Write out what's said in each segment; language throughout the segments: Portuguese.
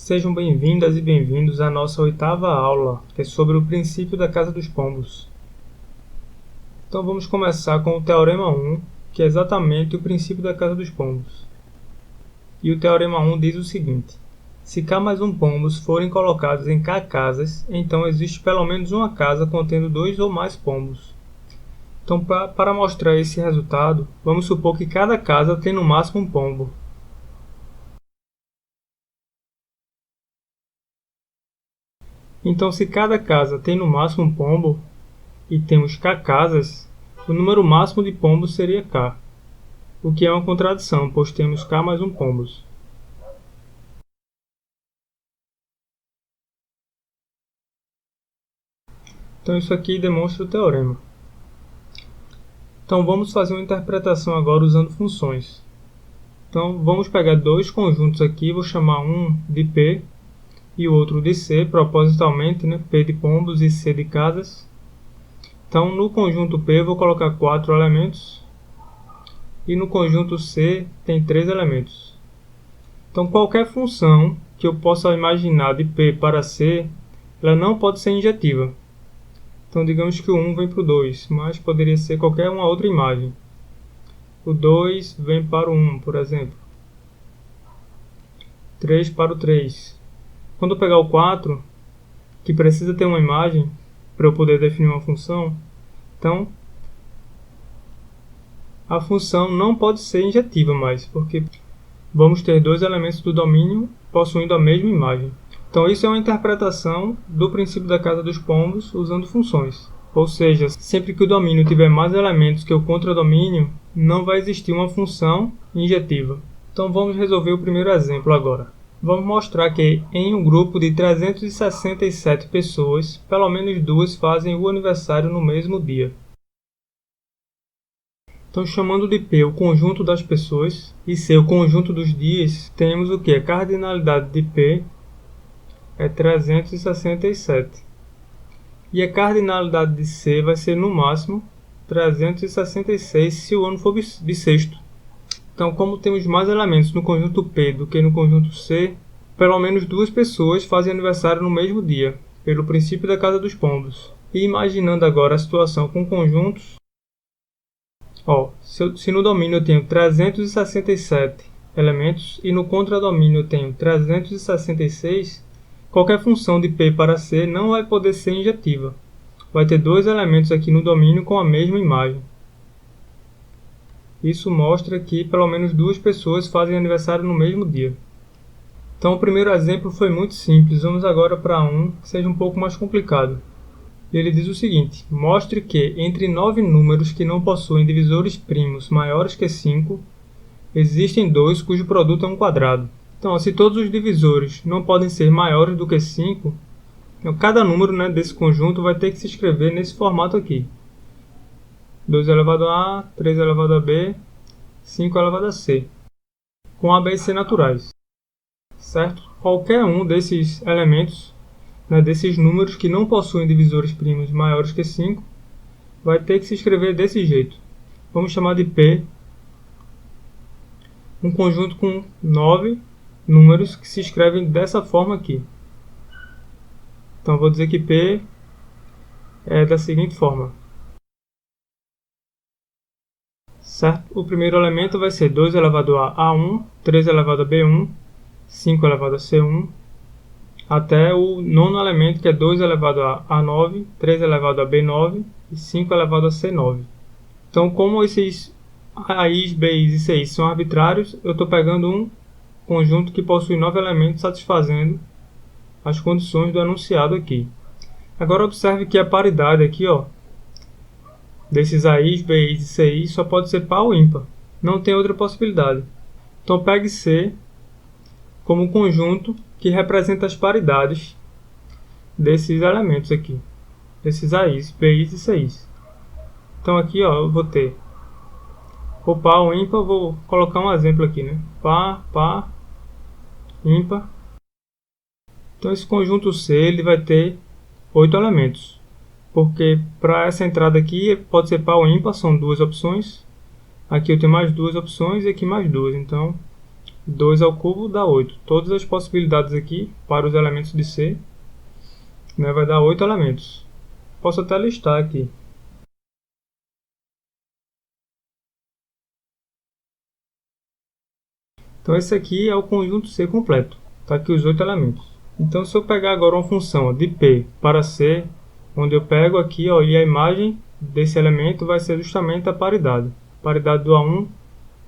Sejam bem-vindas e bem-vindos à nossa 8ª aula, que é sobre o princípio da casa dos pombos. Então vamos começar com o Teorema 1, que é exatamente o princípio da casa dos pombos. E o Teorema 1 diz o seguinte: se K mais 1 pombos forem colocados em K casas, então existe pelo menos uma casa contendo 2 ou mais pombos. Então, para mostrar esse resultado, vamos supor que cada casa tem no máximo um pombo. Então, se cada casa tem no máximo um pombo, e temos K casas, o número máximo de pombos seria K, o que é uma contradição, pois temos K mais um pombos. Então isso aqui demonstra o teorema. Então vamos fazer uma interpretação agora usando funções. Então vamos pegar dois conjuntos aqui, vou chamar um de P e o outro de C, propositalmente, né? P de pombos e C de casas. Então no conjunto P eu vou colocar 4 elementos e no conjunto C tem 3 elementos. Então qualquer função que eu possa imaginar de P para C, ela não pode ser injetiva. Então digamos que o 1 vem para o 2, mas poderia ser qualquer uma outra imagem. O 2 vem para o 1, por exemplo. 3 para o 3. Quando eu pegar o 4, que precisa ter uma imagem para eu poder definir uma função, então a função não pode ser injetiva mais, porque vamos ter dois elementos do domínio possuindo a mesma imagem. Então isso é uma interpretação do princípio da casa dos pombos usando funções. Ou seja, sempre que o domínio tiver mais elementos que o contradomínio, não vai existir uma função injetiva. Então vamos resolver o primeiro exemplo agora. Vamos mostrar que em um grupo de 367 pessoas, pelo menos 2 fazem o aniversário no mesmo dia. Então, chamando de P o conjunto das pessoas e C o conjunto dos dias, temos o que? A cardinalidade de P é 367. E a cardinalidade de C vai ser, no máximo, 366 se o ano for bissexto. Então, como temos mais elementos no conjunto P do que no conjunto C, pelo menos 2 pessoas fazem aniversário no mesmo dia, pelo princípio da casa dos pombos. E imaginando agora a situação com conjuntos, se no domínio eu tenho 367 elementos e no contradomínio eu tenho 366, qualquer função de P para C não vai poder ser injetiva. Vai ter 2 elementos aqui no domínio com a mesma imagem. Isso mostra que pelo menos 2 pessoas fazem aniversário no mesmo dia. Então o primeiro exemplo foi muito simples, vamos agora para um que seja um pouco mais complicado. Ele diz o seguinte: mostre que entre 9 números que não possuem divisores primos maiores que 5, existem 2 cujo produto é um quadrado. Então, se todos os divisores não podem ser maiores do que 5, então cada número, desse conjunto vai ter que se escrever nesse formato aqui. 2 elevado a A, 3 elevado a B, 5 elevado a C, com A, B e C naturais. Certo? Qualquer um desses elementos, desses números que não possuem divisores primos maiores que 5, vai ter que se escrever desse jeito. Vamos chamar de P um conjunto com 9 números que se escrevem dessa forma aqui. Então vou dizer que P é da seguinte forma. Certo? O primeiro elemento vai ser 2 elevado a A1, 3 elevado a B1, 5 elevado a C1, até o nono elemento, que é 2 elevado a A9, 3 elevado a B9 e 5 elevado a C9. Então, como esses A's, B's e C's são arbitrários, eu estou pegando um conjunto que possui 9 elementos satisfazendo as condições do enunciado aqui. Agora observe que a paridade aqui, desses A's, B's e C's só pode ser par ou ímpar. Não tem outra possibilidade. Então pegue C como um conjunto que representa as paridades desses elementos aqui, desses A's, B's e C's. Então aqui eu vou ter o par ou ímpar, vou colocar um exemplo aqui, par, par, ímpar. Então esse conjunto C ele vai ter 8 elementos, porque para essa entrada aqui pode ser par ou ímpar, são 2 opções. Aqui eu tenho mais 2 opções e aqui mais 2, então 2 ao cubo dá 8. Todas as possibilidades aqui para os elementos de C, né, vai dar 8 elementos. Posso até listar aqui. Então esse aqui é o conjunto C completo. Está aqui os 8 elementos. Então se eu pegar agora uma função de P para C, onde eu pego aqui, ó, e a imagem desse elemento vai ser justamente a paridade. Paridade do A1,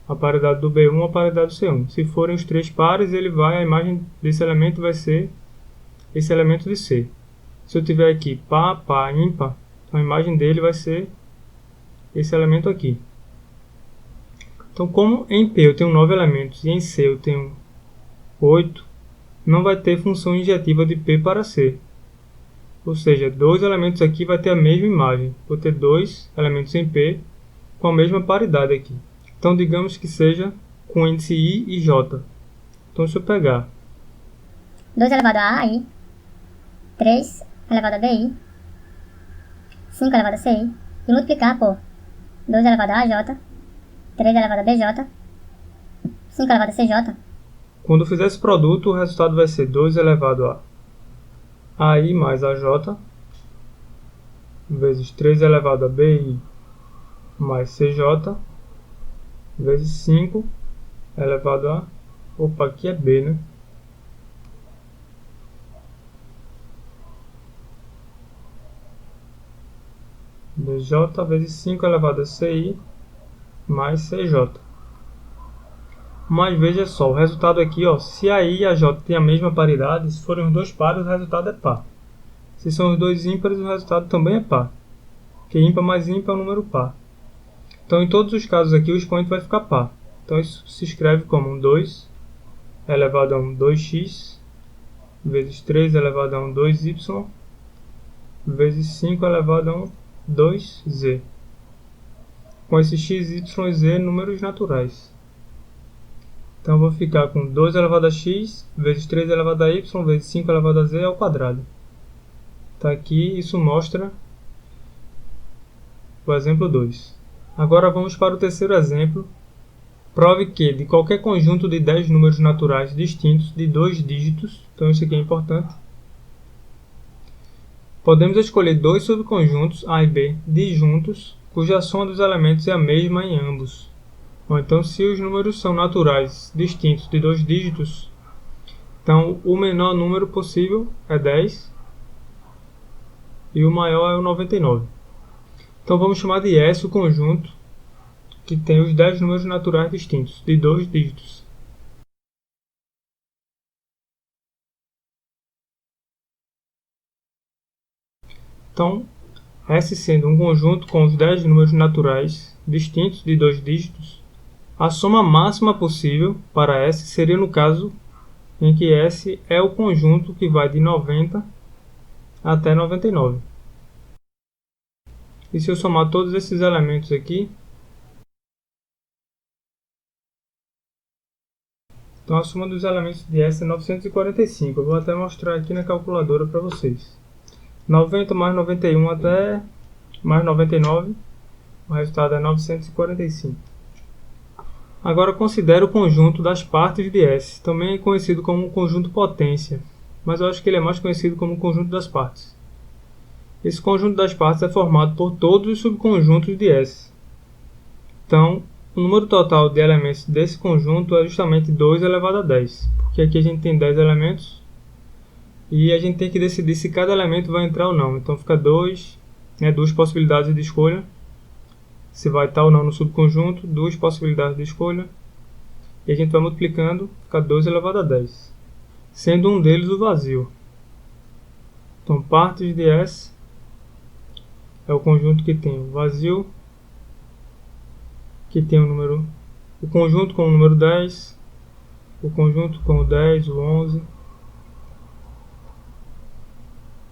a paridade do B1, a paridade do C1. Se forem os 3 pares, a imagem desse elemento vai ser esse elemento de C. Se eu tiver aqui par, par, ímpar, a imagem dele vai ser esse elemento aqui. Então, como em P eu tenho 9 elementos e em C eu tenho 8, não vai ter função injetiva de P para C. Ou seja, 2 elementos aqui vai ter a mesma imagem. Vou ter 2 elementos em P com a mesma paridade aqui. Então, digamos que seja com índice I e J. Então, se eu pegar 2 elevado a AI, 3 elevado a BI, 5 elevado a CI, e multiplicar por 2 elevado a AJ, 3 elevado a BJ, 5 elevado a CJ. Quando eu fizer esse produto, o resultado vai ser 2 elevado a AI mais AJ, vezes 3 elevado a BI mais CJ, vezes 5 elevado a... Opa, aqui é B, né? BJ vezes 5 elevado a CI mais CJ. Mas veja só, o resultado aqui, ó, se a I e a J têm a mesma paridade, se forem os dois pares, o resultado é par. Se são os dois ímpares, o resultado também é par. Porque ímpar mais ímpar é um número par. Então, em todos os casos aqui, o expoente vai ficar par. Então, isso se escreve como um 2 elevado a um 2x vezes 3 elevado a um 2y vezes 5 elevado a um 2z. Com esses x, y e z números naturais. Então, eu vou ficar com 2 elevado a x vezes 3 elevado a y vezes 5 elevado a z ao quadrado. Tá aqui, isso mostra o exemplo 2. Agora vamos para o terceiro exemplo. Prove que de qualquer conjunto de 10 números naturais distintos de 2 dígitos, então isso aqui é importante, podemos escolher 2 subconjuntos A e B disjuntos, cuja soma dos elementos é a mesma em ambos. Bom, então, se os números são naturais distintos de 2 dígitos, então o menor número possível é 10 e o maior é o 99. Então vamos chamar de S o conjunto que tem os 10 números naturais distintos de 2 dígitos. Então, S sendo um conjunto com os 10 números naturais distintos de 2 dígitos, a soma máxima possível para S seria no caso em que S é o conjunto que vai de 90 até 99. E se eu somar todos esses elementos aqui, então a soma dos elementos de S é 945. Eu vou até mostrar aqui na calculadora para vocês. 90 mais 91 até mais 99, o resultado é 945. Agora considere o conjunto das partes de S, também conhecido como conjunto potência, mas eu acho que ele é mais conhecido como conjunto das partes. Esse conjunto das partes é formado por todos os subconjuntos de S. Então, o número total de elementos desse conjunto é justamente 2 elevado a 10, porque aqui a gente tem 10 elementos e a gente tem que decidir se cada elemento vai entrar ou não. Então fica 2, duas possibilidades de escolha, se vai estar ou não no subconjunto, duas possibilidades de escolha, e a gente vai multiplicando, fica 2 elevado a 10, sendo um deles o vazio. Então, partes de S é o conjunto que tem o vazio, que tem o conjunto com o número 10, o conjunto com o 10, o 11,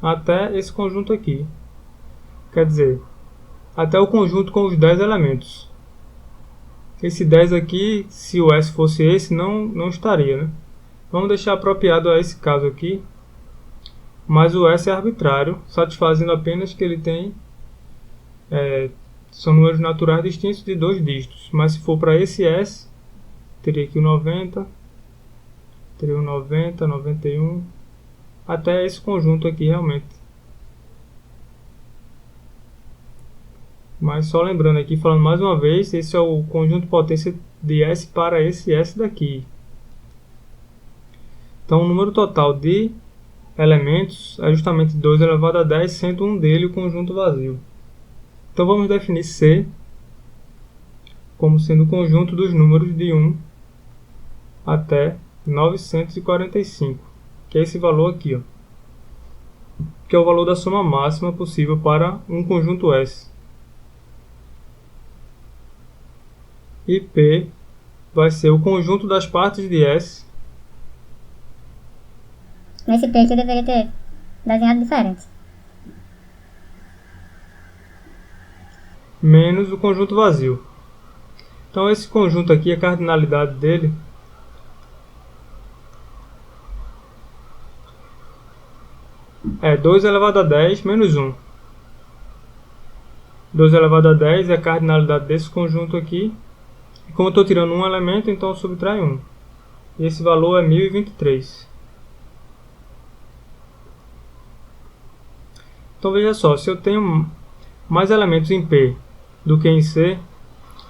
até esse conjunto aqui. Quer dizer, até o conjunto com os 10 elementos. Esse 10 aqui, se o S fosse esse, não estaria, né? Vamos deixar apropriado a esse caso aqui, mas o S é arbitrário, satisfazendo apenas que ele tem são números naturais distintos de 2 dígitos. Mas se for para esse S, teria aqui o 90 Teria 90, 91, até esse conjunto aqui realmente. Mas só lembrando aqui, falando mais uma vez, esse é o conjunto de potência de S para esse S daqui. Então o número total de elementos é justamente 2 elevado a 10, sendo um dele o conjunto vazio. Então vamos definir C como sendo o conjunto dos números de 1 até 945, que é esse valor aqui, ó, que é o valor da soma máxima possível para um conjunto S. E P vai ser o conjunto das partes de S. Nesse texto eu deveria ter desenhado diferente. Menos o conjunto vazio. Então esse conjunto aqui, a cardinalidade dele é 2 elevado a 10 menos 1. 2 elevado a 10 é a cardinalidade desse conjunto aqui. E como eu estou tirando um elemento, então eu subtraio 1. E esse valor é 1023. Então veja só, se eu tenho mais elementos em P do que em C,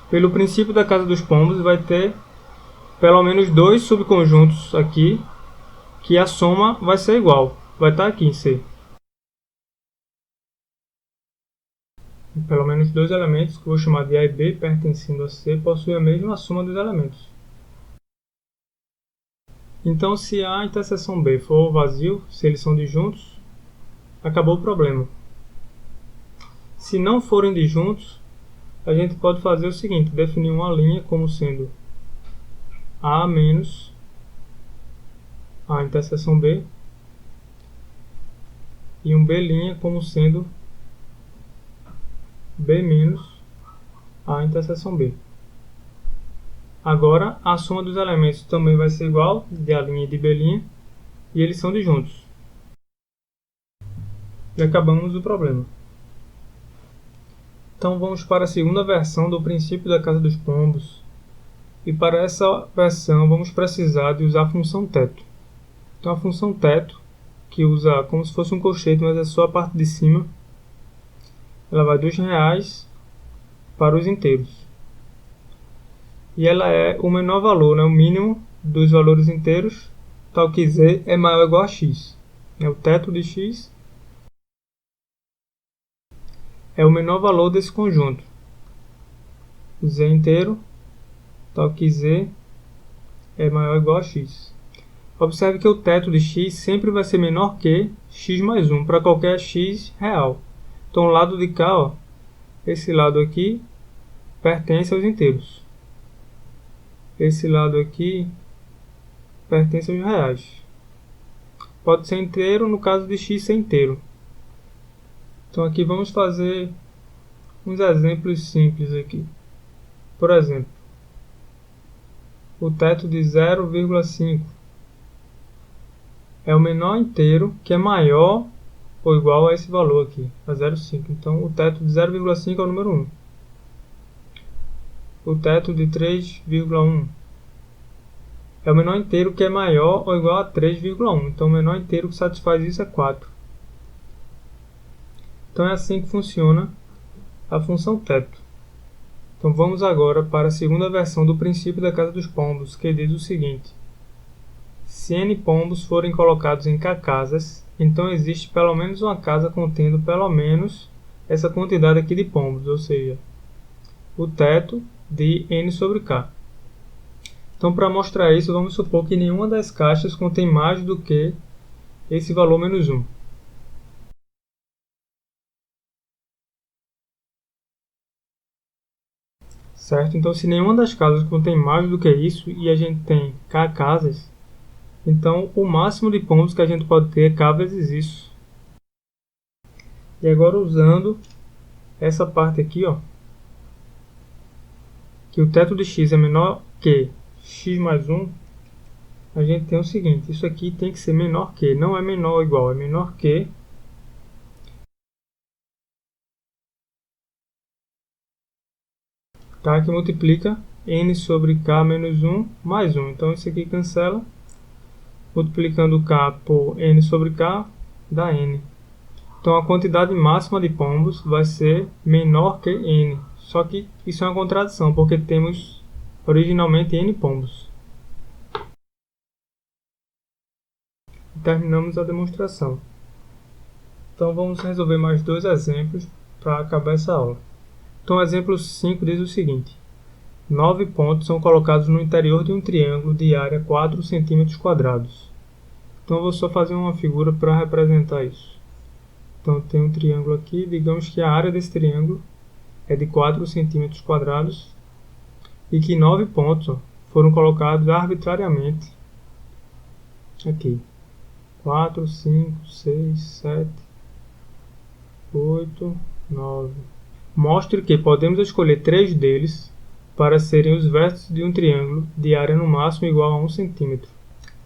pelo princípio da casa dos pombos vai ter pelo menos 2 subconjuntos aqui, que a soma vai ser igual, vai estar aqui em C. Pelo menos 2 elementos, que eu vou chamar de A e B, pertencendo a C, possuem a mesma soma dos elementos. Então, se A interseção B for vazio, se eles são disjuntos, acabou o problema. Se não forem disjuntos, a gente pode fazer o seguinte, definir uma linha como sendo A menos A interseção B e um B' como sendo B menos A interseção B. Agora, a soma dos elementos também vai ser igual, de A' e de B', e eles são disjuntos. E acabamos o problema. Então vamos para a segunda versão do princípio da casa dos pombos. E para essa versão vamos precisar de usar a função teto. Então a função teto, que usa como se fosse um colchete, mas é só a parte de cima, ela vai dos reais para os inteiros. E ela é o menor valor, né, o mínimo dos valores inteiros, tal que z é maior ou igual a x. O teto de x é o menor valor desse conjunto. Z inteiro, tal que z é maior ou igual a x. Observe que o teto de x sempre vai ser menor que x mais 1 para qualquer x real. Então o lado de cá, ó, esse lado aqui, pertence aos inteiros. Esse lado aqui pertence aos reais. Pode ser inteiro no caso de x ser inteiro. Então aqui vamos fazer uns exemplos simples aqui. Por exemplo, o teto de 0,5 é o menor inteiro que é maior ou igual a esse valor aqui, a 0,5. Então o teto de 0,5 é o número 1. O teto de 3,1 é o menor inteiro que é maior ou igual a 3,1. Então o menor inteiro que satisfaz isso é 4. Então é assim que funciona a função teto. Então vamos agora para a segunda versão do princípio da casa dos pombos, que diz o seguinte: se n pombos forem colocados em k casas, então existe pelo menos uma casa contendo pelo menos essa quantidade aqui de pombos, ou seja, o teto de n sobre k. Então, para mostrar isso, vamos supor que nenhuma das caixas contém mais do que esse valor menos 1. Certo? Então, se nenhuma das casas contém mais do que isso, e a gente tem k casas, então o máximo de pombos que a gente pode ter é k vezes isso. E agora usando essa parte aqui, ó, que o teto de x é menor que x mais 1, a gente tem o seguinte: isso aqui tem que ser menor que, não é menor ou igual, é menor que k, que multiplica n sobre k menos 1 mais 1. Então isso aqui cancela multiplicando K por N sobre K, dá N. Então a quantidade máxima de pombos vai ser menor que N. Só que isso é uma contradição, porque temos originalmente N pombos. Terminamos a demonstração. Então vamos resolver mais dois exemplos para acabar essa aula. Então o exemplo 5 diz o seguinte: 9 pontos são colocados no interior de um triângulo de área 4 cm². Então eu vou só fazer uma figura para representar isso. Então tem um triângulo aqui, digamos que a área desse triângulo é de 4 cm² e que 9 pontos foram colocados arbitrariamente aqui. 4, 5, 6, 7, 8, 9. Mostre que podemos escolher 3 deles para serem os vértices de um triângulo de área no máximo igual a 1 cm.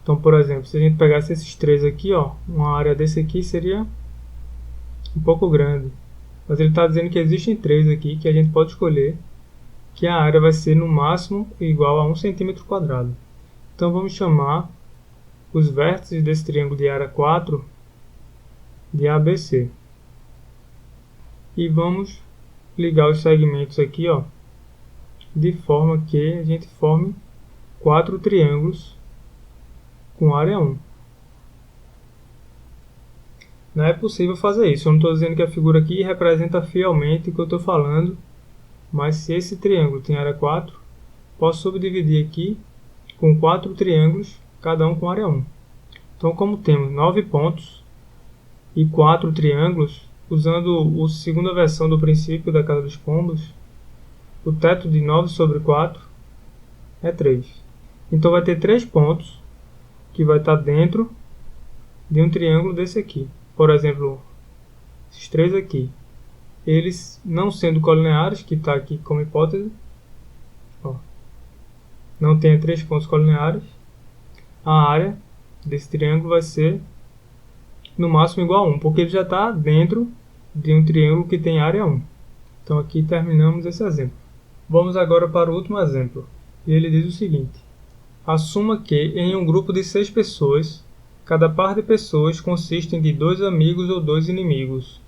Então, por exemplo, se a gente pegasse esses 3 aqui, uma área desse aqui seria um pouco grande. Mas ele está dizendo que existem 3 aqui que a gente pode escolher que a área vai ser no máximo igual a 1 cm². Então vamos chamar os vértices desse triângulo de área 4 de ABC. E vamos ligar os segmentos aqui, de forma que a gente forme 4 triângulos com área 1. Não é possível fazer isso. Eu não estou dizendo que a figura aqui representa fielmente o que eu estou falando, mas se esse triângulo tem área 4, posso subdividir aqui com 4 triângulos, cada um com área 1. Então, como temos 9 pontos e 4 triângulos, usando a segunda versão do princípio da casa dos pombos, o teto de 9 sobre 4 é 3. Então vai ter 3 pontos que vai estar dentro de um triângulo desse aqui. Por exemplo, esses 3 aqui. Eles não sendo colineares, que está aqui como hipótese, não tem 3 pontos colineares, a área desse triângulo vai ser no máximo igual a 1, porque ele já está dentro de um triângulo que tem área 1. Então aqui terminamos esse exemplo. Vamos agora para o último exemplo. E ele diz o seguinte: assuma que em um grupo de 6 pessoas, cada par de pessoas consiste de 2 amigos ou 2 inimigos.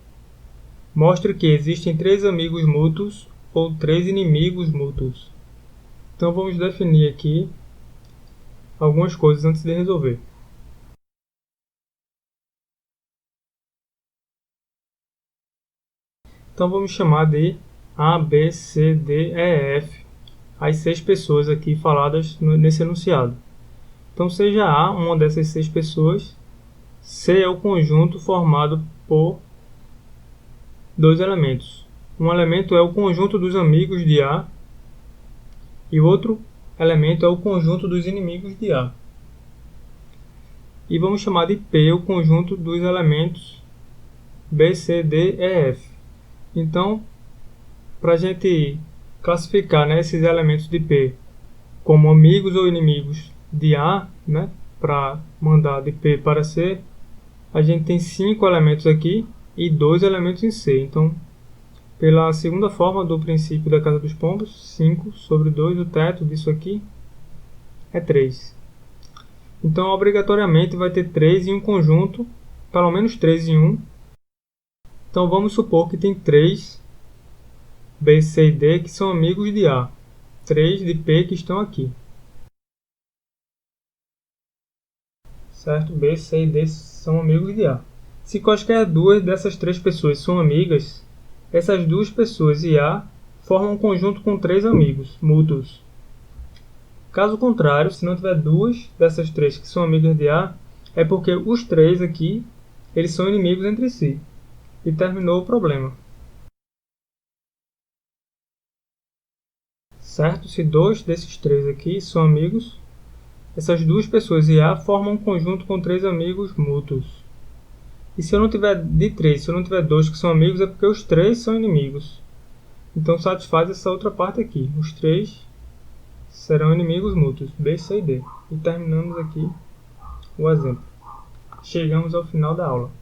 Mostre que existem 3 amigos mútuos ou 3 inimigos mútuos. Então vamos definir aqui algumas coisas antes de resolver. Então vamos chamar de A, B, C, D, E, F, as 6 pessoas aqui faladas nesse enunciado. Então seja A uma dessas 6 pessoas, C é o conjunto formado por 2 elementos. Um elemento é o conjunto dos amigos de A e o outro elemento é o conjunto dos inimigos de A. E vamos chamar de P o conjunto dos elementos B, C, D, E, F. Então, para a gente classificar esses elementos de P como amigos ou inimigos de A, para mandar de P para C, a gente tem 5 elementos aqui e 2 elementos em C. Então, pela segunda forma do princípio da casa dos pombos, 5 sobre 2, o teto disso aqui é 3. Então, obrigatoriamente vai ter 3 em um conjunto, pelo menos 3 em um. Então vamos supor que tem 3 B, C e D que são amigos de A, 3 de P que estão aqui. Certo? B, C e D são amigos de A. Se quaisquer 2 dessas 3 pessoas são amigas, essas 2 pessoas e A formam um conjunto com 3 amigos mútuos. Caso contrário, se não tiver 2 dessas 3 que são amigas de A, é porque os 3 aqui eles são inimigos entre si. E terminou o problema. Certo? Se 2 desses 3 aqui são amigos, essas 2 pessoas e A formam um conjunto com 3 amigos mútuos. E se eu não tiver de 3, se eu não tiver 2 que são amigos, é porque os 3 são inimigos. Então satisfaz essa outra parte aqui. Os 3 serão inimigos mútuos, B, C e D. E terminamos aqui o exemplo. Chegamos ao final da aula.